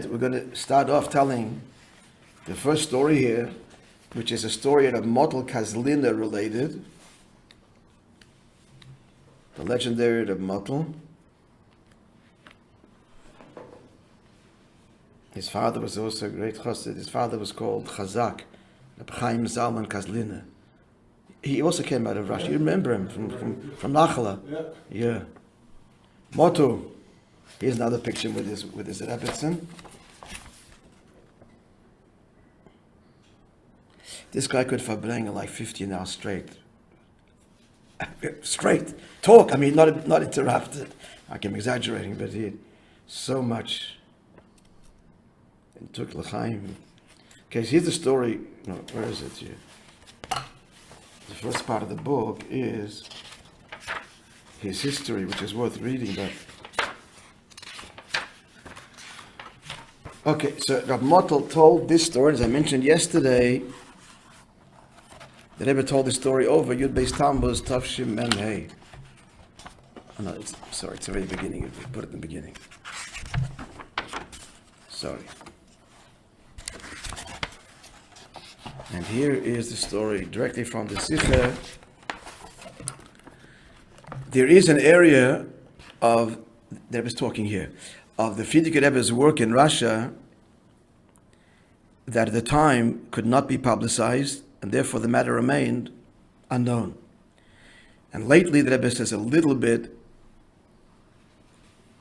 we're going to start off telling the first story here, which is a story of Motel Kazlina related. The legendary of Motel. His father was also a great chassid. His father was called Chazak, Rabbi Chaim Zalman Kazlina. He also came out of Russia. You remember him from Nachala. Yeah. Motu. Here's another picture with his Rebbetzin. This guy could verbringen like 15 hours straight. Straight. Talk. I mean, not interrupted. I'm exaggerating, but he had so much. It took L'chaim. Okay, so here's the story. No, where is it here? The first part of the book is his history, which is worth reading. But okay, so Rab Motel told this story, as I mentioned yesterday. The Rebbe told the story over Yud Beis Tammuz Tavshim Mem Hey. Oh no, it's the very beginning. Put it in the beginning. Sorry. And here is the story directly from the Sikha. There is an area of, the Rebbe's talking here, of the Frierdiker Rebbe's work in Russia that at the time could not be publicized, and therefore the matter remained unknown. And lately the Rebbe says a little bit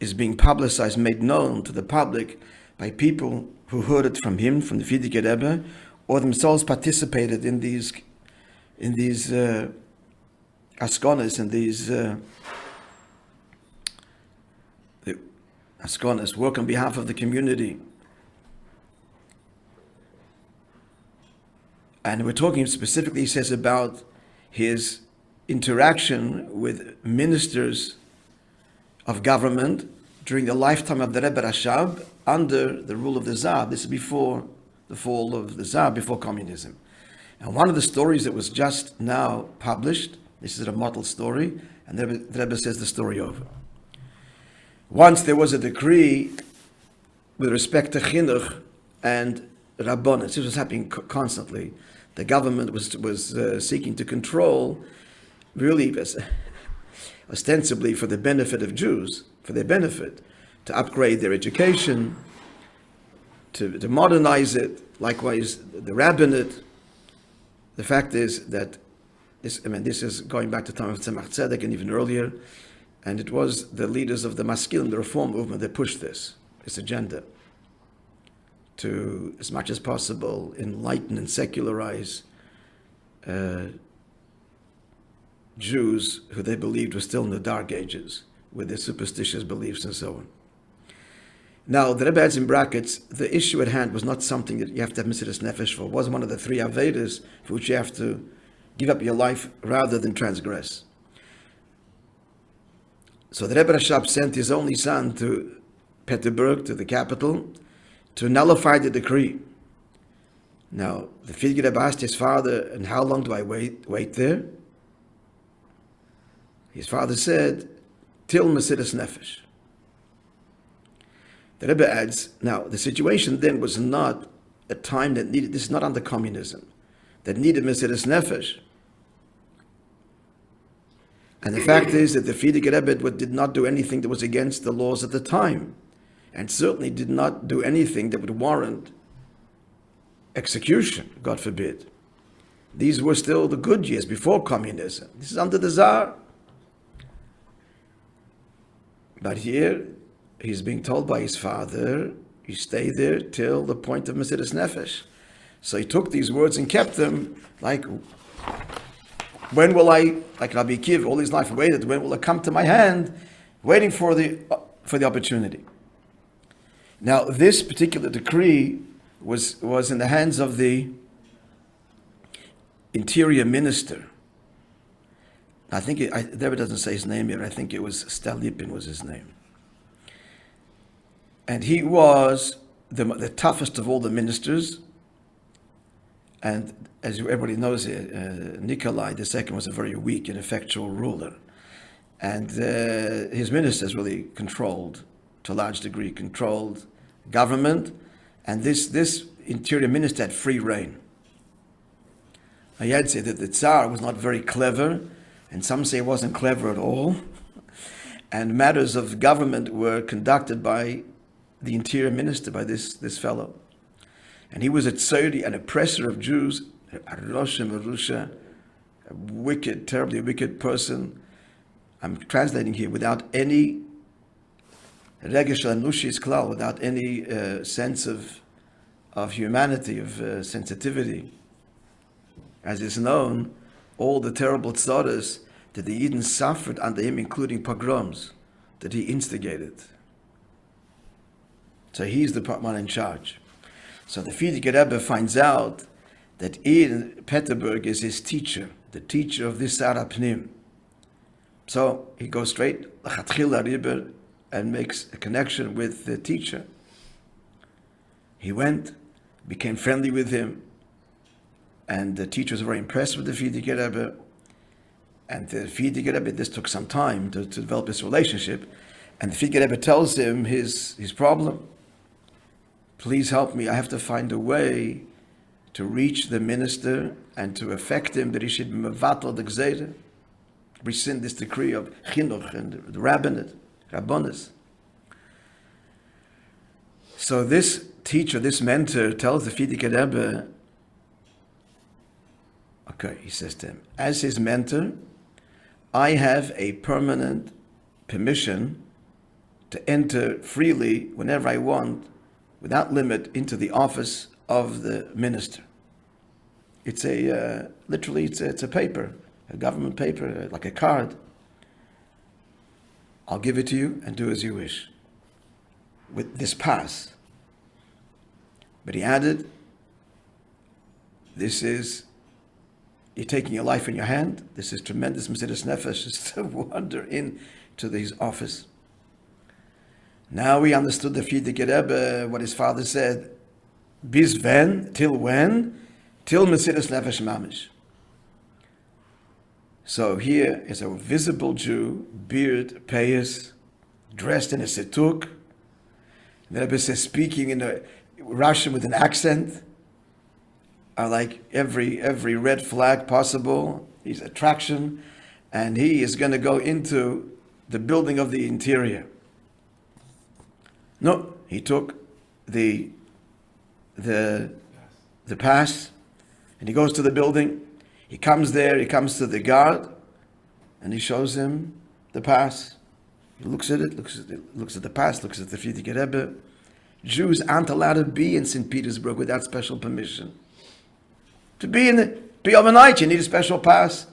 is being publicized, made known to the public by people who heard it from him, from the Frierdiker Rebbe, or themselves participated in these askonas, and these askonas work on behalf of the community. And we're talking specifically, he says, about his interaction with ministers of government during the lifetime of the Rebbe Rashab under the rule of the Tsar. This is before the fall of the Tsar, before communism. And one of the stories that was just now published, this is a model story, and the Rebbe says the story over. Once there was a decree with respect to chinuch and rabbonis. This was happening constantly. The government was seeking to control, really ostensibly for the benefit of Jews, for their benefit, to upgrade their education, to modernize it. Likewise, the rabbinate. The fact is that this is going back to the time of Tzemach Tzedek and even earlier, and it was the leaders of the Maskilim, the reform movement, that pushed this agenda to, as much as possible, enlighten and secularize Jews who they believed were still in the Dark Ages with their superstitious beliefs and so on. Now, the Rebbe adds in brackets, the issue at hand was not something that you have to have Mesiras Nefesh for. It wasn't one of the three Avedas for which you have to give up your life rather than transgress. So the Rebbe Rashab sent his only son to Petersburg, to the capital, to nullify the decree. Now, the Frierdiker Rebbe asked his father, and how long do I wait there? His father said, till Mesiras Nefesh. The Rebbe adds, now, the situation then was not a time that needed, this is not under communism, that needed Mesiras Nefesh. And the fact is that the Frierdiker Rebbe did not do anything that was against the laws at the time, and certainly did not do anything that would warrant execution, God forbid. These were still the good years before communism. This is under the Tsar. But here, he's being told by his father, you stay there till the point of Mesiras Nefesh. So he took these words and kept them, like, when will I, like Rabbi Kiv, all his life waited, when will it come to my hand, waiting for the opportunity. Now, this particular decree was in the hands of the interior minister. I think, David doesn't say his name here, I think it was Stalipin was his name. And he was the toughest of all the ministers. And as everybody knows, Nikolai II was a very weak, ineffectual ruler. And his ministers really controlled, to a large degree, controlled government, and this interior minister had free reign. I had said that the Tsar was not very clever, and some say he wasn't clever at all, and matters of government were conducted by the interior minister, by this fellow. And he was a tzori, an oppressor of Jews, a wicked, terribly wicked person. I'm translating here without any regesh anushis klal, without any sense of humanity, of sensitivity. As is known, all the terrible tzaras that the Eden suffered under him, including pogroms, that he instigated. So he's the one in charge. So the Frierdiker Rebbe finds out that in Peterburg is his teacher, the teacher of this Sara Pnim. So he goes straight and makes a connection with the teacher. He went, became friendly with him, and the teacher was very impressed with the Frierdiker Rebbe. And the Frierdiker Rebbe, this took some time to develop this relationship. And the Frierdiker Rebbe tells him his problem. Please help me, I have to find a way to reach the minister and to affect him that he should be mevatel the gzeira, rescind this decree of chinuch and the rabbinate, rabbonis. So this teacher, this mentor, tells the Frierdiker Rebbe, okay, he says to him, as his mentor, I have a permanent permission to enter freely whenever I want, without limit, into the office of the minister. It's literally it's a paper, a government paper, like a card. I'll give it to you and do as you wish, with this pass. But he added, you're taking your life in your hand. This is tremendous Mesiras Nefesh, just to wander into his office. Now we understood the Frierdiker Rebbe, what his father said, bis when, till when? Till Mesiras Nefesh mamish. So here is a visible Jew, beard, payas, dressed in a setuk. The Rebbe says, speaking in a Russian with an accent, like every red flag possible. He's attraction, and he is going to go into the building of the interior. No, he took the pass, and he goes to the building. He comes there, he comes to the guard, and he shows him the pass. He looks at it, looks at the pass, looks at the Frierdiker Rebbe. Jews aren't allowed to be in St. Petersburg without special permission. To be overnight, you need a special pass.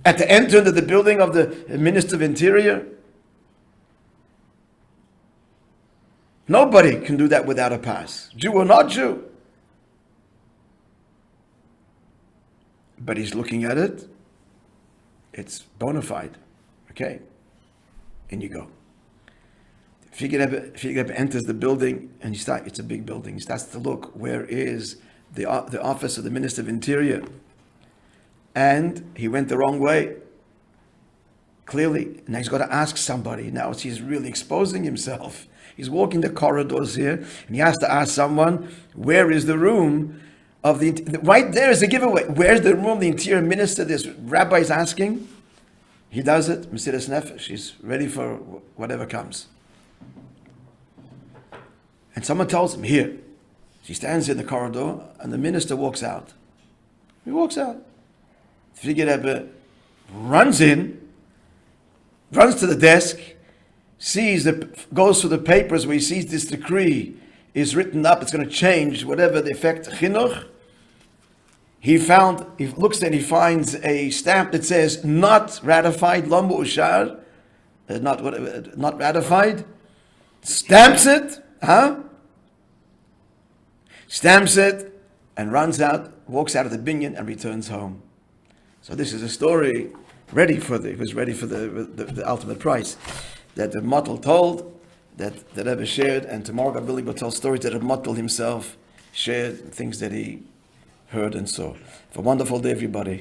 At the entrance of the building of the Minister of Interior, nobody can do that without a pass, Jew or not Jew. But he's looking at it, it's bona fide. Okay, in you go. Frierdiker Rebbe enters the building, and it's a big building. He starts to look, where is the office of the Minister of Interior? And he went the wrong way. Clearly, now he's got to ask somebody. Now he's really exposing himself. He's walking the corridors here, and he has to ask someone, where is the room of the... Right there is a giveaway. Where's the room of the Interior Minister? This Rabbi is asking. He does it. Mesiras Nefesh. He's ready for whatever comes. And someone tells him, here. He stands in the corridor, and the minister walks out. He walks out. The Frierdiker Rebbe runs in, runs to the desk, goes through the papers where he sees this decree is written up. It's going to change whatever the effect chinuch. He looks and he finds a stamp that says not ratified, lo ma'ushar, not ratified. Stamps it, stamps it, and runs out, walks out of the binyan, and returns home. So this is a story ready for the ultimate price that the Motel told, that the Rebbe shared, and tomorrow God willing will tell stories that the Motel himself shared, things that he heard and saw. Have a wonderful day, everybody.